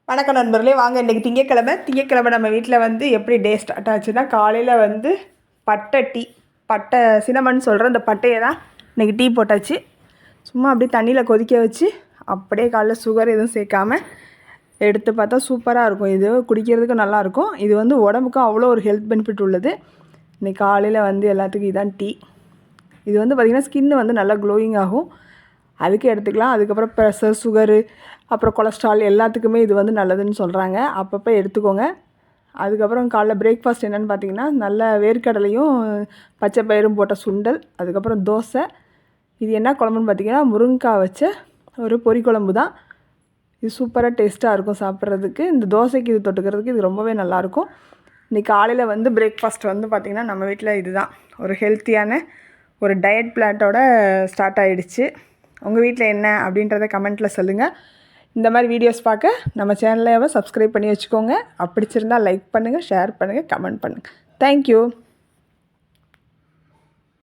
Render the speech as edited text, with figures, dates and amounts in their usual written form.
வணக்கம் நண்பர்களே, வாங்க இன்றைக்கி திங்கக்கிழமை நம்ம வீட்டில் வந்து எப்படி டே ஸ்டார்ட் ஆச்சுன்னா, காலையில் வந்து பட்டை சினமன் சொல்கிற அந்த பட்டையை தான் இன்றைக்கி டீ போட்டாச்சு. சும்மா அப்படியே தண்ணியில் கொதிக்க வச்சு அப்படியே காலைல சுகர் எதுவும் சேர்க்காமல் எடுத்து பார்த்தா சூப்பராக இருக்கும். இது குடிக்கிறதுக்கு நல்லாயிருக்கும். இது வந்து உடம்புக்கும் அவ்வளோ ஒரு ஹெல்த் பெனிஃபிட் உள்ளது. இன்றைக்கி காலையில் வந்து எல்லாத்துக்கும் இதான் டீ. இது வந்து பார்த்திங்கன்னா ஸ்கின்னு வந்து நல்லா க்ளோயிங் ஆகும். அதுக்கு எடுத்துக்கலாம். அதுக்கப்புறம் ப்ரெஷர், சுகரு, அப்புறம் கொலஸ்ட்ரால் எல்லாத்துக்குமே இது வந்து நல்லதுன்னு சொல்கிறாங்க. அப்பப்போ எடுத்துக்கோங்க. அதுக்கப்புறம் காலைல பிரேக்ஃபாஸ்ட் என்னென்னு பார்த்தீங்கன்னா, நல்ல வேர்க்கடலையும் பச்சை பயிரும் போட்ட சுண்டல், அதுக்கப்புறம் தோசை. இது என்ன குழம்புன்னு பார்த்தீங்கன்னா, முருங்கைக்காய் வச்ச ஒரு பொரி குழம்பு தான். இது சூப்பராக டேஸ்ட்டாக இருக்கும் சாப்பிட்றதுக்கு. இந்த தோசைக்கு இது தொட்டுக்கிறதுக்கு இது ரொம்பவே நல்லாயிருக்கும். இன்றைக்கி காலையில் வந்து பிரேக்ஃபாஸ்ட் வந்து பார்த்திங்கன்னா, நம்ம வீட்டில் இது தான் ஒரு ஹெல்த்தியான ஒரு டயட் பிளானோட ஸ்டார்ட் ஆகிடுச்சு. உங்கள் வீட்டில் என்ன அப்படின்றத கமெண்ட்டில் சொல்லுங்கள். இந்த மாதிரி வீடியோஸ் பார்க்க நம்ம சேனலை சப்ஸ்கிரைப் பண்ணி வச்சுக்கோங்க. பிடிச்சிருந்தால் லைக் பண்ணுங்கள், ஷேர் பண்ணுங்கள், கமெண்ட் பண்ணுங்கள். தேங்க்யூ.